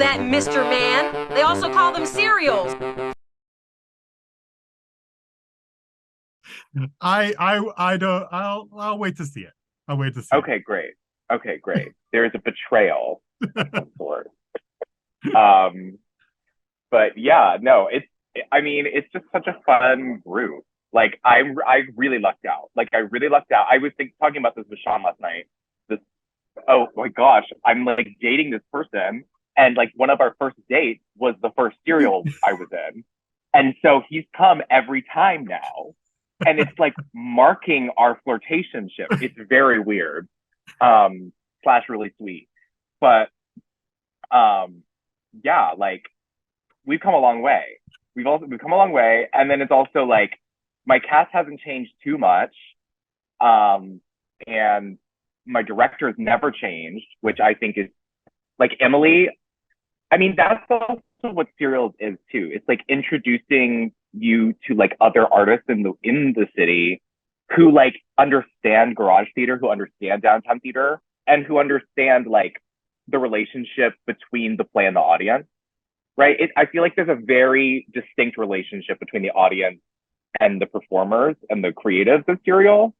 that, Mr. Man. They also call them cereals. I don't. I'll wait to see it. I'll wait to see it. Okay, great. Okay, great. There is a betrayal of sorts. Um, but yeah, no, I mean, it's just such a fun group. Like I really lucked out. Like I really lucked out. I was talking about this with Sean last night. This, oh my gosh, I'm like dating this person, and like one of our first dates was the first serial I was in, and so he's come every time now, and it's like marking our flirtationship. It's very weird, slash really sweet, but um, yeah, like we've come a long way. We've come a long way, and then it's also like my cast hasn't changed too much, and my director has never changed, which I think is like Emily. I mean, that's also what Serials is too. It's like introducing you to like other artists in the city who like understand garage theater, who understand downtown theater, and who understand like the relationship between the play and the audience. Right? I feel like there's a very distinct relationship between the audience and the performers and the creatives of Serial.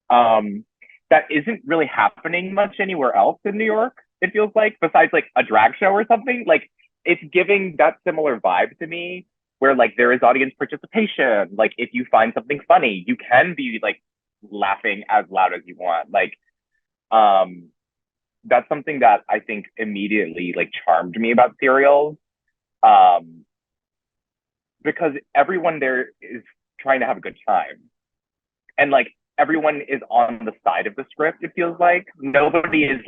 Um, that isn't really happening much anywhere else in New York. It feels like, besides like a drag show or something, like it's giving that similar vibe to me, where like there is audience participation. Like if you find something funny, you can be like laughing as loud as you want. Like, um, that's something that I think immediately like charmed me about Serial. Um, because everyone there is trying to have a good time, and like everyone is on the side of the script. It feels like nobody's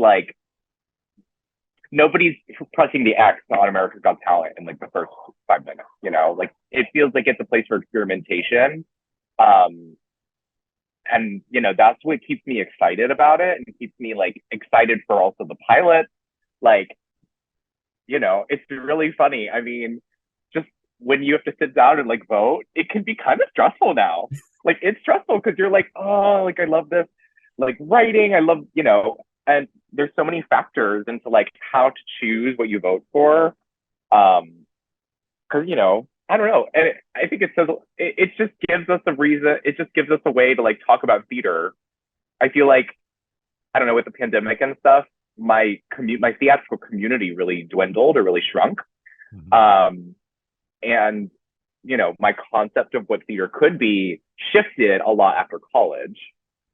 pressing the X on America's Got Talent in like the first 5 minutes. You know, like it feels like it's a place for experimentation. Um, and you know that's what keeps me excited about it, and keeps me like excited for also the pilot. Like, you know, it's really funny. I mean, just when you have to sit down and like vote, it can be kind of stressful now. Like it's stressful because you're like, oh, like I love this, like writing, I love, you know, and there's so many factors into like how to choose what you vote for. Because you know, I don't know, and I think it says it just gives us a reason. It just gives us a way to like talk about theater. I feel like I don't know, with the pandemic and stuff, my theatrical community really dwindled or really shrunk. Mhm. Um, and you know, my concept of what theater could be shifted a lot after college,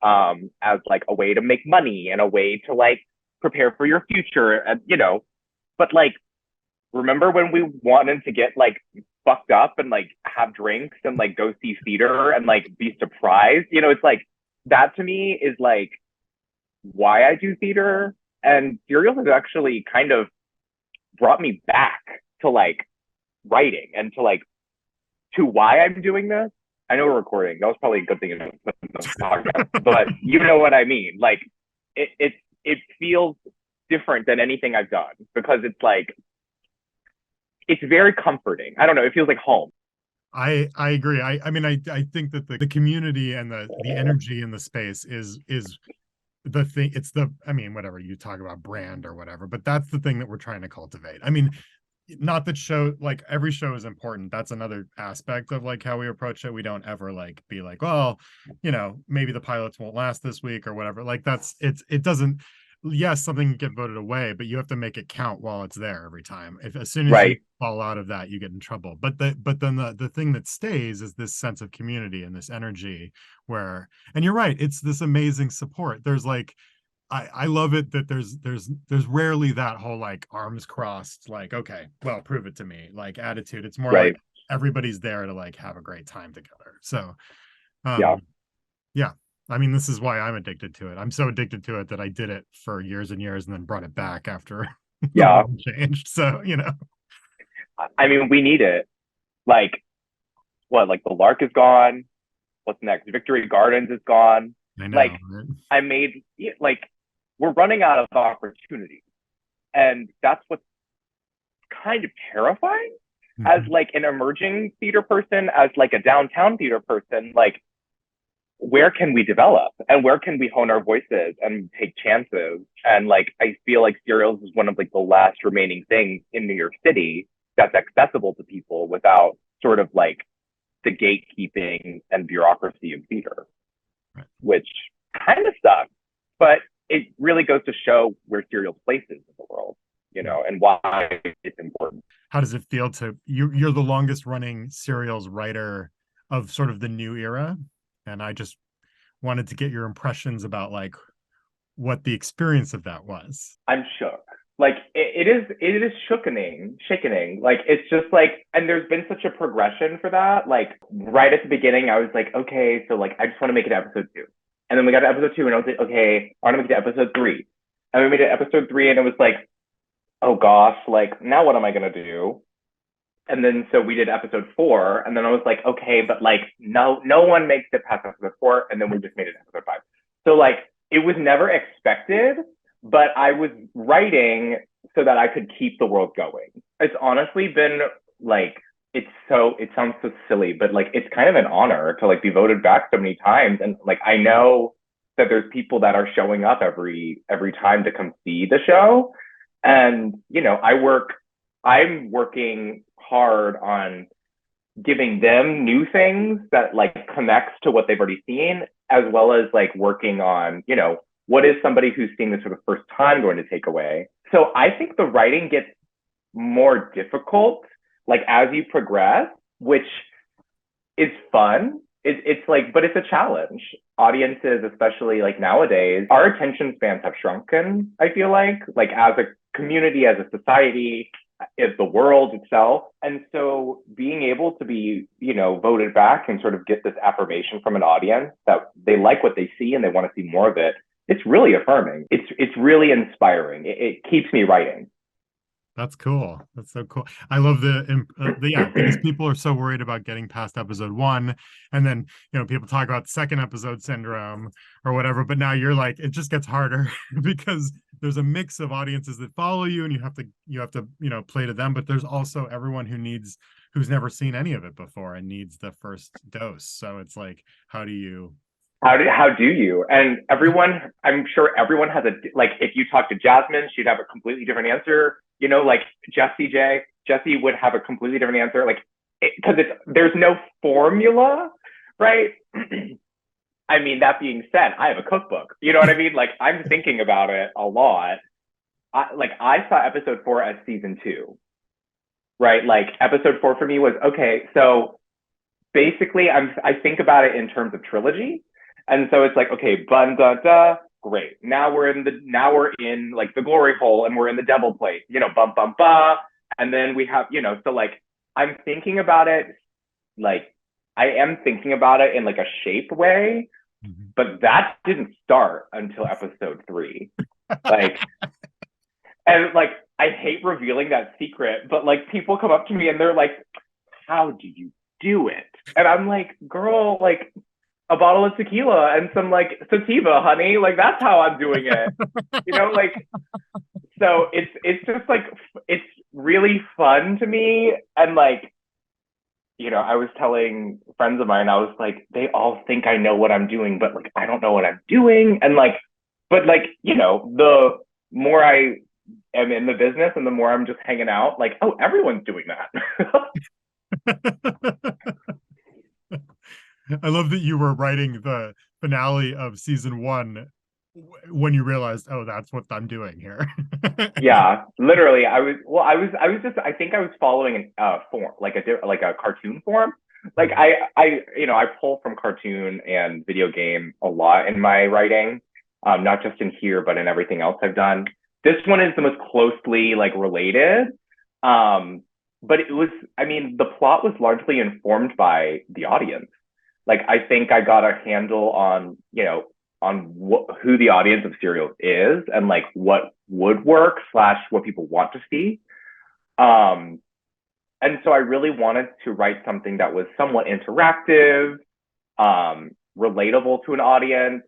as like a way to make money and a way to like prepare for your future, and you know, but like remember when we wanted to get like fucked up and like have drinks and like go see theater and like be surprised? You know, it's like that to me is like why I do theater. And Serial has actually kind of brought me back to like writing and to like to why I'm doing this. I know we're recording. That was probably a good thing to put in the podcast, but you know what I mean. Like it feels different than anything I've done because it's like it's very comforting. I don't know. It feels like home. I agree. I mean I think that the community and the energy in the space is the thing. It's the, I mean, whatever you talk about brand or whatever, but that's the thing that we're trying to cultivate. I mean, not that show, like every show is important. That's another aspect of like how we approach it. We don't ever like be like, well, you know, maybe the pilots won't last this week or whatever. Like it doesn't, yes, something can get voted away, but you have to make it count while it's there every time. If as soon as you Right. fall out of that, you get in trouble. But then the thing that stays is this sense of community and this energy where, and you're right, it's this amazing support. There's like I love it that there's rarely that whole like arms crossed, like, okay, well, prove it to me, like attitude. It's more like Right. everybody's there to like have a great time together. So Yeah. um yeah. I mean, this is why I'm addicted to it. I'm so addicted to it that I did it for years and years and then brought it back after the Yeah. world changed. So, you know. I mean, we need it. Like what? Like the Lark is gone. What's next? Victory Gardens is gone. I Like know, right? I made like we're running out of opportunities, and that's what's kind of terrifying as Mhm. like an emerging theater person, as like a downtown theater person. Like where can we develop and where can we hone our voices and take chances? And like, I feel like Serials is one of like the last remaining things in New York City that's accessible to people without sort of like the gatekeeping and bureaucracy of theater, Right. which kind of sucks, but it really goes to show where Serial's place is in the world, you know, and why it's important. How does it feel to you're the longest running Serials writer of sort of the new era, and I just wanted to get your impressions about like what the experience of that was. I'm shook. Like it is shookening. Like it's just like, and there's been such a progression for that. Like right at the beginning, I was like, okay, so like I just want to make it episode 2. And then we got to episode 2 and I was like, okay, I want to make it to episode 3. And we made it episode 3 and it was like, oh gosh, like now what am I gonna do? And then so we did episode 4, and then I was like, okay, but like no one makes it past episode 4, and then we just made it episode 5. So like it was never expected, but I was writing so that I could keep the world going. It's honestly been like, it sounds so silly, but like it's kind of an honor to like be voted back so many times. And like I know that there's people that are showing up every time to come see the show. And you know, I'm working hard on giving them new things that like connects to what they've already seen, as well as like working on, you know, what is somebody who's seeing this for the first time going to take away. So I think the writing gets more difficult like as you progress, which is fun. It's like, but it's a challenge. Audiences, especially like nowadays, our attention spans have shrunken, I feel like as a community, as a society, as the world itself. And so being able to be, you know, voted back and sort of get this affirmation from an audience that they like what they see and they want to see more of it, it's really affirming. It's really inspiring. It keeps me writing. That's cool. That's so cool. I love because people are so worried about getting past episode 1, and then you know people talk about second episode syndrome or whatever. But now you're like, it just gets harder because there's a mix of audiences that follow you, and you have to you know play to them. But there's also everyone who's never seen any of it before and needs the first dose. So it's like, how do you? And everyone, I'm sure everyone has like, if you talk to Jasmine, she'd have a completely different answer. You know, like Jesse would have a completely different answer. Like, because there's no formula, right? I mean, that being said, I have a cookbook. You know what I mean? Like, I'm thinking about it a lot. I saw episode 4 as season 2, right? Like, episode 4 for me was, okay, so basically I think about it in terms of trilogy. And so it's like, okay, great. Now we're in like the glory hole and we're in the devil place, you know, bum, bum, ba. And then we have, you know, so like, I'm thinking about it, like I am thinking about it in like a shape way, but that didn't start until episode 3. Like, and like, I hate revealing that secret, but like people come up to me and they're like, how do you do it? And I'm like, girl, like, a bottle of tequila and some like sativa, honey. Like that's how I'm doing it. You know, like, so it's just like, it's really fun to me. And like, you know, I was telling friends of mine, I was like, they all think I know what I'm doing, but like, I don't know what I'm doing. And like, but like, you know, the more I am in the business and the more I'm just hanging out, like, oh, everyone's doing that. I love that you were writing the finale of season 1 when you realized, oh, that's what I'm doing here. Yeah, literally. I think I was following a form, like a cartoon form. Like I pull from cartoon and video game a lot in my writing, not just in here, but in everything else I've done. This one is the most closely like related. But the plot was largely informed by the audience. Like, I think I got a handle on, you know, who the audience of Serial is and like what would work / what people want to see. And so I really wanted to write something that was somewhat interactive, relatable to an audience,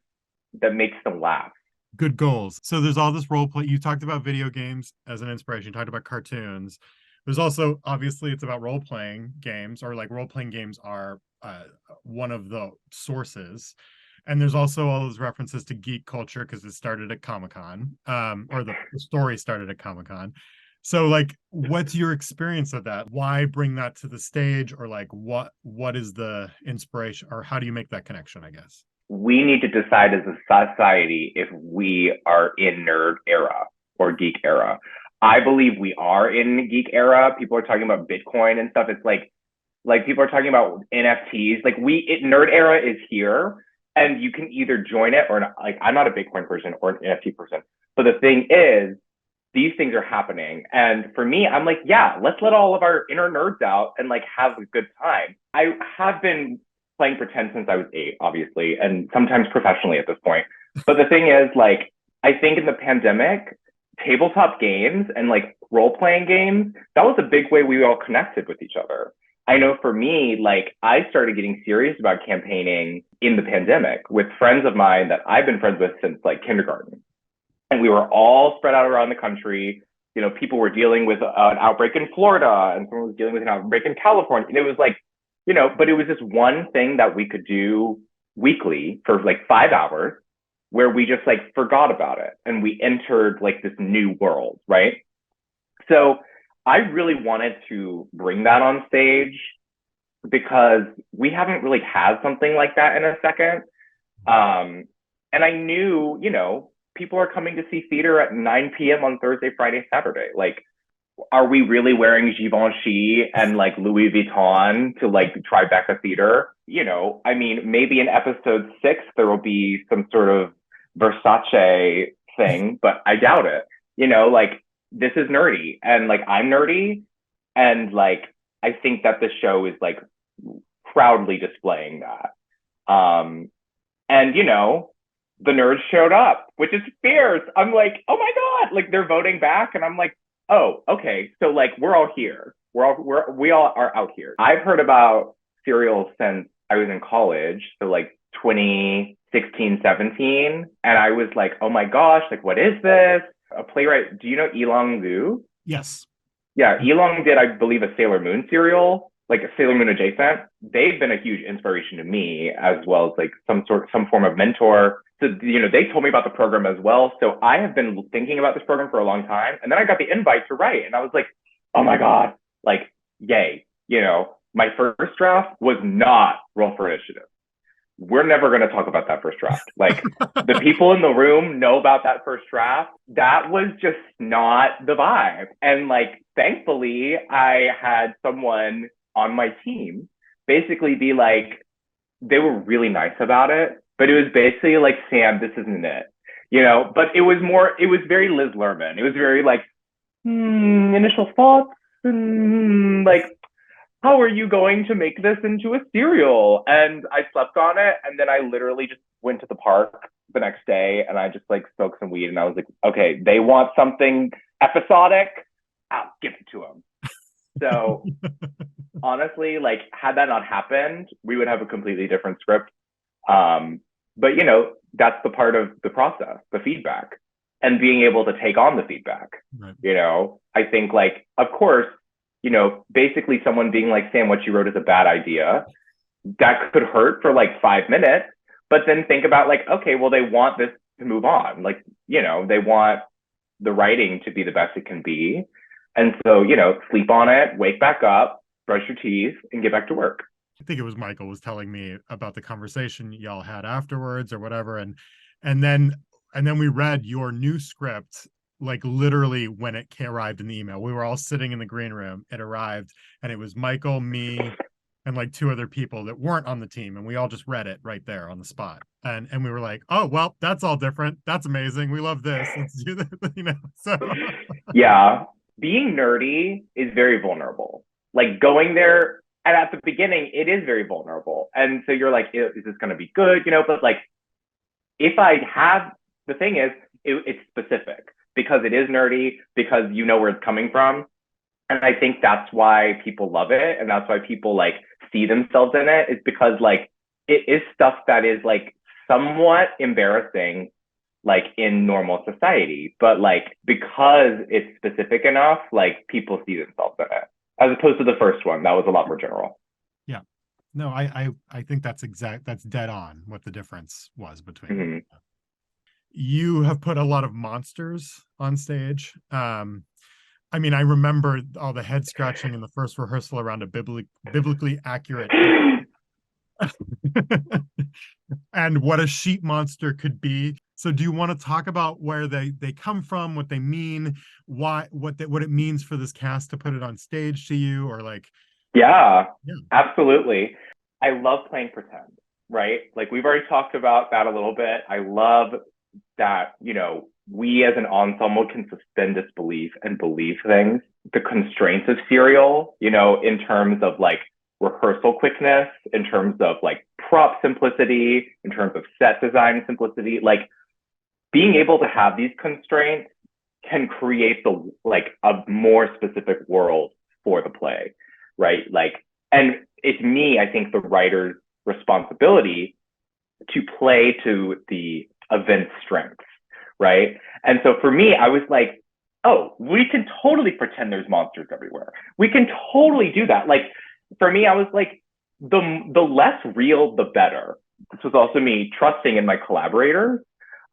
that makes them laugh. Good goals. So there's all this role play. You talked about video games as an inspiration. You talked about cartoons. There's also, obviously, it's about role-playing games, or like role-playing games are one of the sources. And there's also all those references to geek culture because it started at Comic-Con, or the story started at Comic-Con. So like, what's your experience of that? Why bring that to the stage? Or like, what is the inspiration, or how do you make that connection, I guess? We need to decide as a society if we are in nerd era or geek era. I believe we are in geek era. People are talking about Bitcoin and stuff. It's like people are talking about NFTs. Like nerd era is here, and you can either join it or not. Like, I'm not a Bitcoin person or an NFT person, but the thing is, these things are happening. And for me, I'm like, yeah, let's let all of our inner nerds out and like have a good time. I have been playing pretend since I was 8, obviously, and sometimes professionally at this point. But the thing is, like, I think in the pandemic, tabletop games and like role-playing games, that was a big way we all connected with each other. I know for me, like, I started getting serious about campaigning in the pandemic with friends of mine that I've been friends with since like kindergarten. And we were all spread out around the country. You know, people were dealing with an outbreak in Florida, and someone was dealing with an outbreak in California. And it was like, you know, but it was just one thing that we could do weekly for like 5 hours where we just like forgot about it. And we entered like this new world, right? So I really wanted to bring that on stage because we haven't really had something like that in a second. And I knew, you know, people are coming to see theater at 9 p.m. on Thursday, Friday, Saturday. Like, are we really wearing Givenchy and like Louis Vuitton to like Tribeca theater? You know, I mean, maybe in episode 6, there will be some sort of Versace thing, but I doubt it. You know, like, this is nerdy, and like, I'm nerdy. And like, I think that the show is like proudly displaying that. And you know, the nerds showed up, which is fierce. I'm like, oh my God, like they're voting back. And I'm like, oh, okay. So like, we're all here. We all are out here. I've heard about Serial since I was in college. So like 2016, 17. And I was like, oh my gosh, like, what is this? A playwright. Do you know Elong Liu? Yes. Yeah. Elong did, I believe, a Sailor Moon serial, like a Sailor Moon adjacent. They've been a huge inspiration to me, as well as like some form of mentor. So, you know, they told me about the program as well. So I have been thinking about this program for a long time. And then I got the invite to write, and I was like, oh my God, like, yay. You know, my first draft was not Roll for Initiative. We're never going to talk about that first draft. Like, the people in the room know about that first draft. That was just not the vibe. And like, thankfully, I had someone on my team basically be like, they were really nice about it, but it was basically like, Sam, this isn't it, you know. But it was very Liz Lerman. It was very like, initial thoughts, like, how are you going to make this into a serial? And I slept on it, and then I literally just went to the park the next day, and I just like smoked some weed, and I was like, okay, they want something episodic, I'll give it to them. So honestly, like, had that not happened, we would have a completely different script. But you know, that's the part of the process, the feedback, and being able to take on the feedback. Right. You know, I think, like, of course, you know, basically someone being like, Sam, what you wrote is a bad idea. That could hurt for like 5 minutes, but then think about like, okay, well, they want this to move on. Like, you know, they want the writing to be the best it can be. And so, you know, sleep on it, wake back up, brush your teeth, and get back to work. I think it was Michael was telling me about the conversation y'all had afterwards or whatever. And then we read your new script, like literally when it arrived in the email. We were all sitting in the green room. It arrived, and it was Michael, me, and like 2 other people that weren't on the team, and we all just read it right there on the spot. And we were like, oh, well, that's all different. That's amazing. We love this. Let's do this. You know. So yeah, being nerdy is very vulnerable. Like, going there, and at the beginning, it is very vulnerable. And so you're like, is this going to be good? You know, but like, if I have, the thing is, it's specific, because it is nerdy, because you know where it's coming from. And I think that's why people love it. And that's why people like see themselves in it, is because like, it is stuff that is like somewhat embarrassing, like in normal society, but like, because it's specific enough, like people see themselves in it, as opposed to the first one that was a lot more general. Yeah. No, I think that's dead on what the difference was between them. Mhm. You have put a lot of monsters on stage. I mean, I remember all the head scratching in the first rehearsal around a biblically accurate and what a sheep monster could be. So do you want to talk about where they come from, what they mean, what it means for this cast to put it on stage to you, or like Yeah, yeah. absolutely. I love playing pretend, right? Like we've already talked about that a little bit. I love that, we as an ensemble can suspend disbelief and believe things. The constraints of serial, in terms of like rehearsal quickness, in terms of like prop simplicity, in terms of set design simplicity, like being able to have these constraints can create the like a more specific world for the play, right? Like, and it's me, I think, the writer's responsibility to play to the event's strengths, right? And so for me, I was like, oh, we can totally pretend there's monsters everywhere. We can totally do that. Like for me, I was like, the less real, the better. This was also me trusting in my collaborators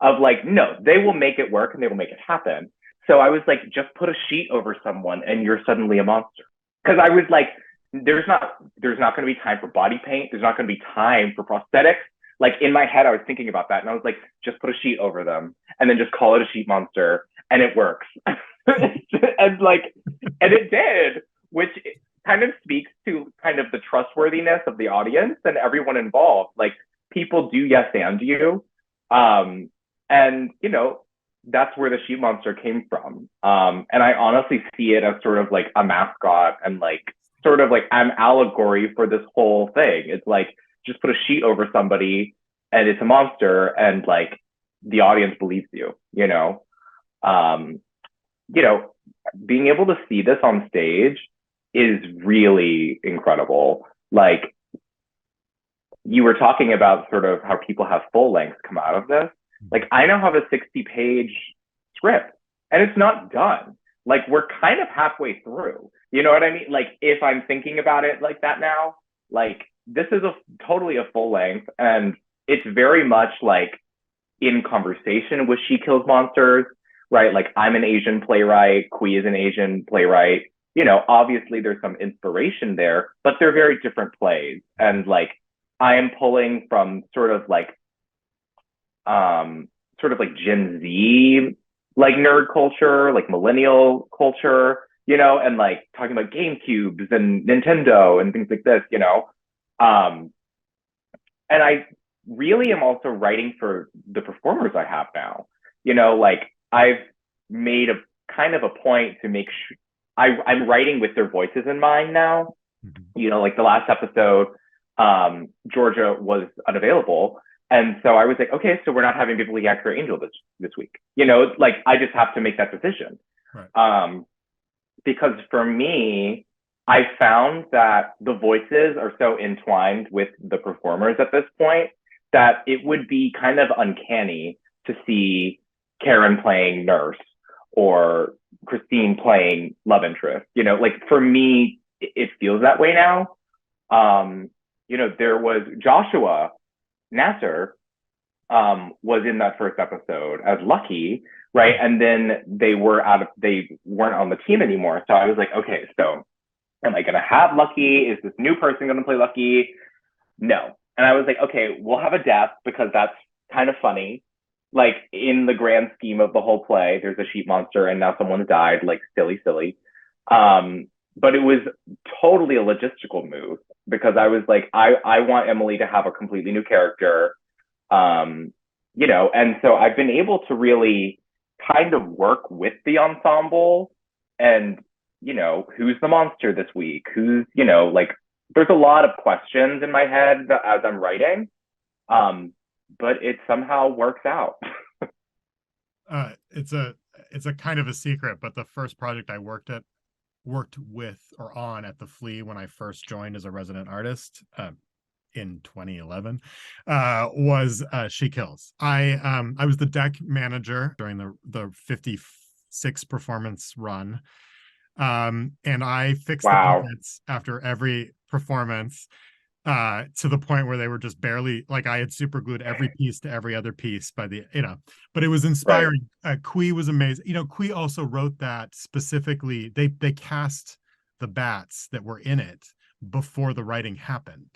of like, no, they will make it work and they will make it happen. So I was like, just put a sheet over someone and you're suddenly a monster. Because I was like, there's not going to be time for body paint. There's not going to be time for prosthetics. Like in my head, I was thinking about that and I was like, just put a sheet over them and then just call it a sheet monster and it works. and like, and it did, which kind of speaks to kind of the trustworthiness of the audience and everyone involved. Like people do yes and you. And that's where the sheep monster came from. And I honestly see it as sort of like a mascot and like sort of like an allegory for this whole thing. It's like just put a sheet over somebody and it's a monster and like the audience believes you. Um, being able to see this on stage is really incredible. Like you were talking about sort of how people have full lengths come out of this. Like I now have a 60-page script and it's not done. Like we're kind of halfway through. You know what I mean? Like if I'm thinking about it like that now, like this is totally a full length and it's very much like in conversation with She Kills Monsters, right? Like I'm an Asian playwright, Kui is an Asian playwright. Obviously there's some inspiration there, but they're very different plays. And like I am pulling from sort of like Gen Z, like nerd culture, like millennial culture, and like talking about Game Cubes and Nintendo and things like this, and I really am also writing for the performers I have now. Like I've made a kind of a point to make sure I'm writing with their voices in mind now. Like the last episode, Georgia was unavailable. And so I was like, okay, so we're not having biblically accurate angel this week. Like I just have to make that decision. Right. Because for me, I found that the voices are so entwined with the performers at this point that it would be kind of uncanny to see Karen playing nurse or Christine playing love interest. Like for me, it feels that way now. There was Joshua Nasser was in that first episode as Lucky, right? And then they weren't on the team anymore. So I was like, okay, so am I gonna have Lucky? Is this new person gonna play Lucky? No. And I was like, okay, we'll have a death because that's kind of funny. Like in the grand scheme of the whole play, there's a sheep monster and now someone's died, like silly. But it was totally a logistical move because I was like, I want Emily to have a completely new character. And so I've been able to really kind of work with the ensemble and, who's the monster this week? Who's, like, there's a lot of questions in my head as I'm writing, but it somehow works out. It's a kind of a secret, but the first project I worked with or on at the Flea when I first joined as a resident artist in 2011 was She Kills. I was the deck manager during the 56 performance run. And I fixed the Wow. buckets after every performance. to the point where they were just barely, like, I had super glued every piece to every other piece by the, but it was Right. inspiring. Kui was amazing. Kui also wrote that specifically. They cast the bats that were in it before the writing happened.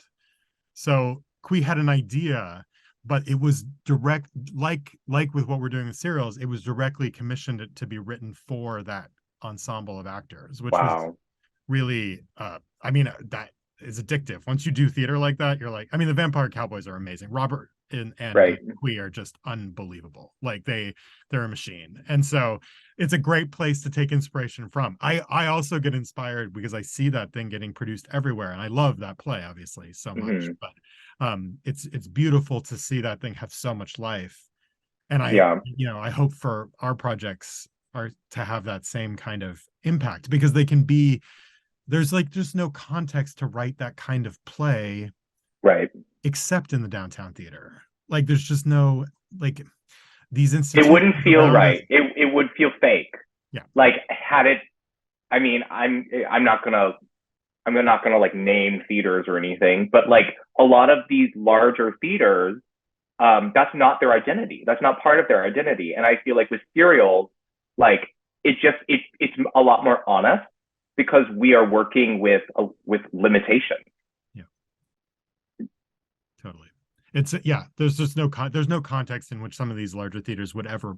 So Kui had an idea, but it was direct, like with what we're doing with serials, it was directly commissioned to be written for that ensemble of actors, which was Wow. really, I mean, that is addictive. Once you do theater like that, you're like, I mean, the Vampire Cowboys are amazing. Robert and Right. Kui are just unbelievable. Like they're a machine. And so it's a great place to take inspiration from. I also get inspired because I see that thing getting produced everywhere, and I love that play obviously so much. Hmm. But it's beautiful to see that thing have so much life. And Yeah. I hope for our projects are to have that same kind of impact, because they can be, there's like just no context to write that kind of play Right. except in the downtown theater. Like there's just no, like, these It institutions wouldn't feel around us. right. It would feel fake. Yeah. Like had it. I mean, I'm not gonna like name theaters or anything, but like a lot of these larger theaters, that's not their identity. That's not part of their identity. And I feel like with serials, like it's a lot more honest because we are working with limitations. Yeah, totally. It's, yeah, there's just there's no context in which some of these larger theaters would ever,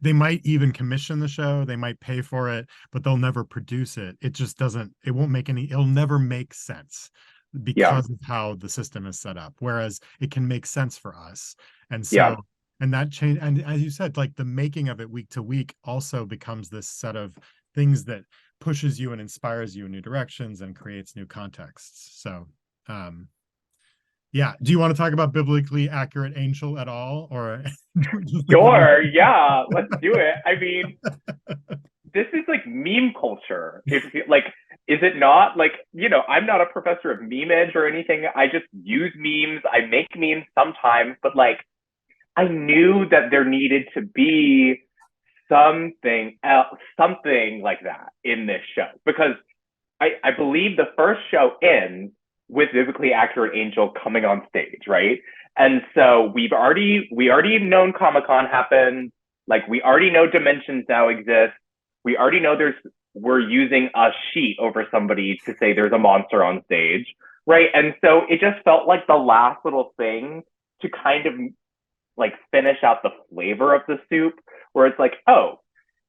they might even commission the show, they might pay for it, but they'll never produce it. It just doesn't, it won't make any, it'll never make sense Yeah, because of how the system is set up, whereas it can make sense for us. And yeah, so, and that change, and as you said, like the making of it week to week also becomes this set of things that pushes you and inspires you in new directions and creates new contexts. So yeah, do you want to talk about biblically accurate angel at all, or sure, yeah, let's do it. I mean, this is like meme culture. If like, is it not? Like, I'm not a professor of memeage or anything. I just use memes. I make memes sometimes, but like, I knew that there needed to be something else, something like that in this show because I believe the first show ends with biblically accurate angel coming on stage, right? And so we already known Comic Con happened. Like we already know dimensions now exist. We already know we're using a sheet over somebody to say there's a monster on stage, right? And so it just felt like the last little thing to kind of like finish out the flavor of the soup, where it's like, oh,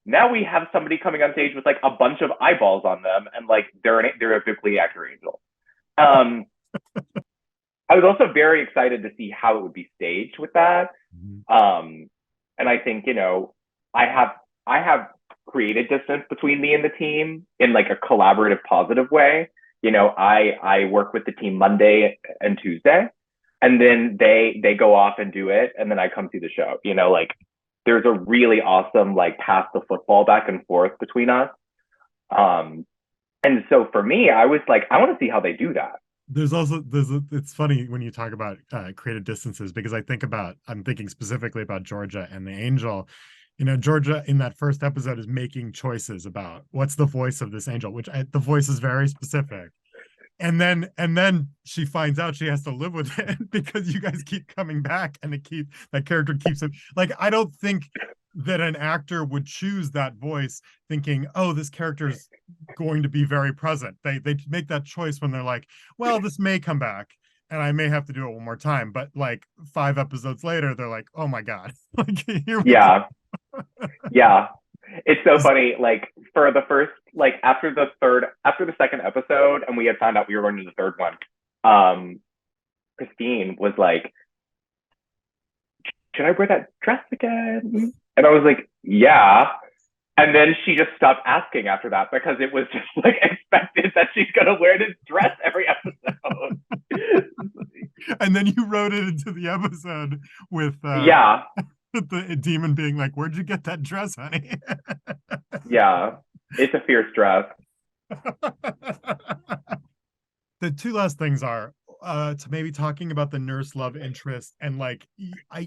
now we have somebody coming on stage with like a bunch of eyeballs on them, and like they're a biblically accurate angel. Um, I was also very excited to see how it would be staged with that. Um, and I think I have created distance between me and the team in like a collaborative, positive way. I work with the team Monday and Tuesday, and then they go off and do it, and then I come see the show. Like there's a really awesome like pass the football back and forth between us. And so for me, I was like, I want to see how they do that. It's funny when you talk about creative distances, because I'm thinking specifically about Georgia and the angel. Georgia in that first episode is making choices about what's the voice of this angel, the voice is very specific. And then she finds out she has to live with it because you guys keep coming back, and that character keeps it. Like, I don't think that an actor would choose that voice thinking, oh, this character's going to be very present. They make that choice when they're like, well, this may come back and I may have to do it one more time. But like 5 episodes later, they're like, oh my God. Like, here we go. Yeah. Yeah. It's so funny. Like for the first, like after the second episode, and we had found out we were going to the third one, Christine was like, should I wear that dress again? And I was like, yeah. And then she just stopped asking after that because it was just like expected that she's gonna wear this dress every episode. And then you wrote it into the episode with Yeah. the demon being like, where'd you get that dress, honey? Yeah. It's a fierce dress. The two last things are to maybe talking about the nurse love interest, and like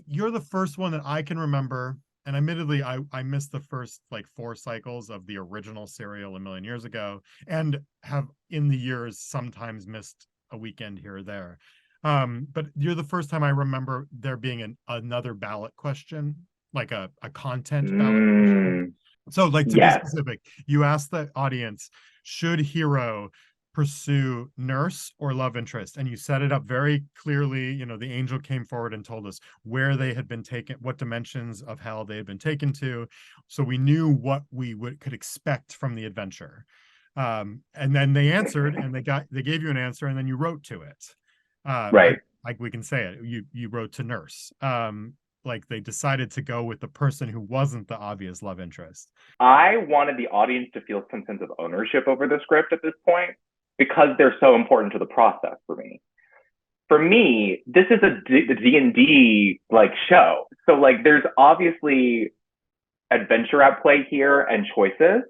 you're the first one that I can remember, and admittedly I missed the first like 4 cycles of the original serial a million years ago, and have in the years sometimes missed a weekend here or there. But you're the first time I remember there being another ballot question, like a content ballot question. So, like, to be specific, you asked the audience, should hero pursue nurse or love interest? And you set it up very clearly. You know, the angel came forward and told us where they had been taken, what dimensions of hell they had been taken to. So we knew what we could expect from the adventure. And then they answered, and they gave you an answer, and then you wrote to it. Right. Like we can say it, you wrote to nurse. Like they decided to go with the person who wasn't the obvious love interest. I wanted the audience to feel some sense of ownership over the script at this point because they're so important to the process for me. For me, this is a D&D like show. So like there's obviously adventure at play here and choices.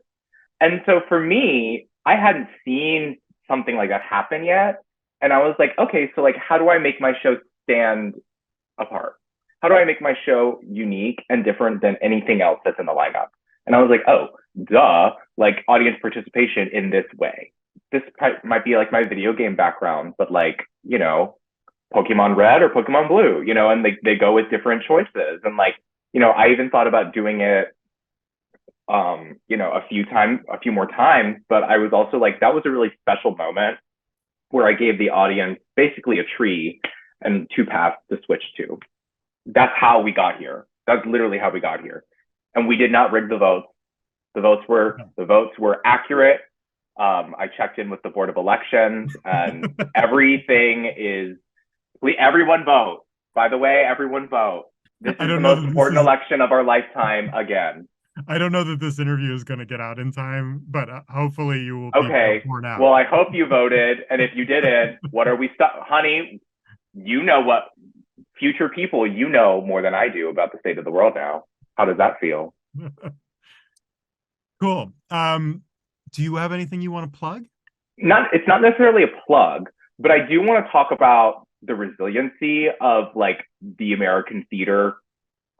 And so for me, I hadn't seen something like that happen yet. And I was like, okay, so like, how do I make my show stand apart? How do I make my show unique and different than anything else that's in the lineup? And I was like, oh, duh, like audience participation in this way. This might be like my video game background, but like, you know, Pokemon Red or Pokemon Blue, you know, and they go with different choices. And like, you know, I even thought about doing it, you know, a few more times, but I was also like, that was a really special moment where I gave the audience basically a tree and two paths to switch to. That's how we got here. That's literally how we got here. And we did not rig the votes. The votes were accurate. I checked in with the Board of Elections, and everyone vote. By the way, everyone vote. This is the most important election of our lifetime again. I don't know that this interview is going to get out in time, but hopefully you will be born out. Well, I hope you voted. And if you didn't, what are we honey, you know what future people, you know more than I do about the state of the world now. How does that feel? Cool. Do you have anything you want to plug? It's not necessarily a plug, but I do want to talk about the resiliency of like the American theater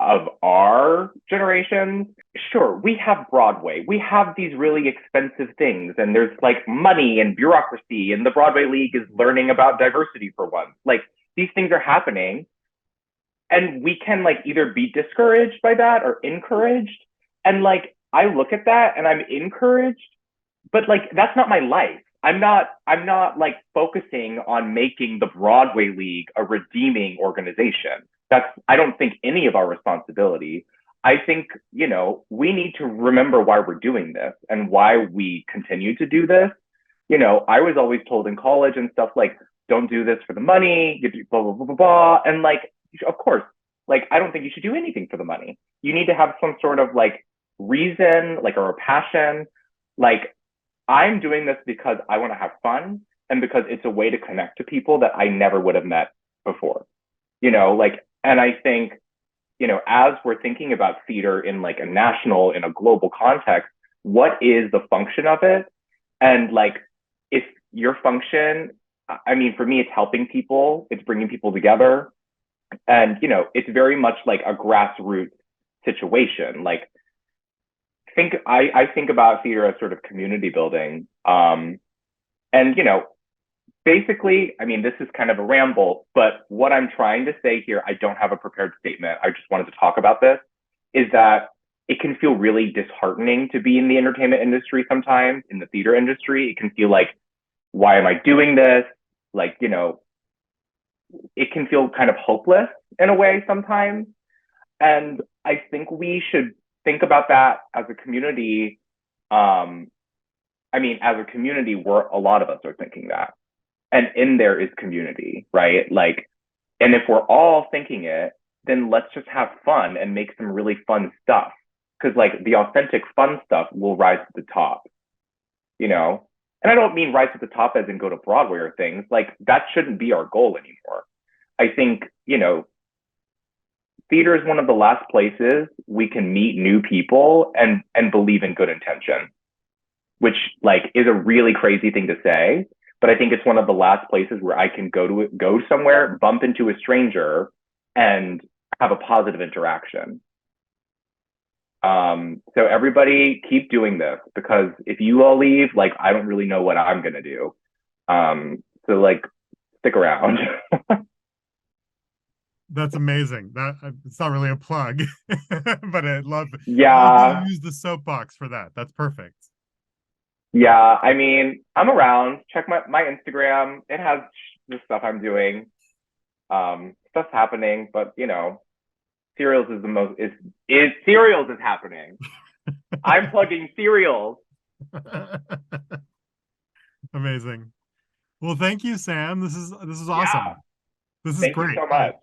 of our generation. Sure, we have Broadway. We have these really expensive things, and there's like money and bureaucracy, and the Broadway League is learning about diversity for once. Like these things are happening, and we can like either be discouraged by that or encouraged. And like I look at that and I'm encouraged, but like that's not my life. I'm not like focusing on making the Broadway League a redeeming organization. I don't think any of our responsibility. I think, you know, we need to remember why we're doing this and why we continue to do this. You know, I was always told in college and stuff like, don't do this for the money, you do blah, blah, blah, blah, blah. And like, of course, like, I don't think you should do anything for the money. You need to have some sort of like reason, like, or a passion. Like, I'm doing this because I want to have fun and because it's a way to connect to people that I never would have met before, you know, like, and I think, you know, as we're thinking about theater in like a national, in a global context, what is the function of it? And like, if your function, I mean, for me, it's helping people, it's bringing people together. And, you know, it's very much like a grassroots situation. Like, I think about theater as sort of community building. And, you know, basically, I mean, this is kind of a ramble, but what I'm trying to say here, I don't have a prepared statement. I just wanted to talk about this, is that it can feel really disheartening to be in the entertainment industry sometimes, in the theater industry. It can feel like, why am I doing this? Like, you know, it can feel kind of hopeless in a way sometimes. And I think we should think about that as a community. I mean, as a community, a lot of us are thinking that. And in there is community, right? Like, and if we're all thinking it, then let's just have fun and make some really fun stuff. Because like the authentic fun stuff will rise to the top, you know? And I don't mean rise to the top as in go to Broadway or things. Like that shouldn't be our goal anymore. I think, you know, theater is one of the last places we can meet new people and believe in good intention, which like is a really crazy thing to say. But I think it's one of the last places where I can go somewhere, bump into a stranger, and have a positive interaction. So everybody keep doing this, because if you all leave, like, I don't really know what I'm gonna do. So like, stick around. That's amazing. That it's not really a plug, but I love you Yeah. use the soapbox for that. That's perfect. Yeah. I mean, I'm around. Check my Instagram. It has the stuff I'm doing. Stuff's happening, but you know, Serials is the most is Serials is happening. I'm plugging Serials. Amazing. Well, thank you, Sam. This is awesome. Yeah. This is Thank you great. so much.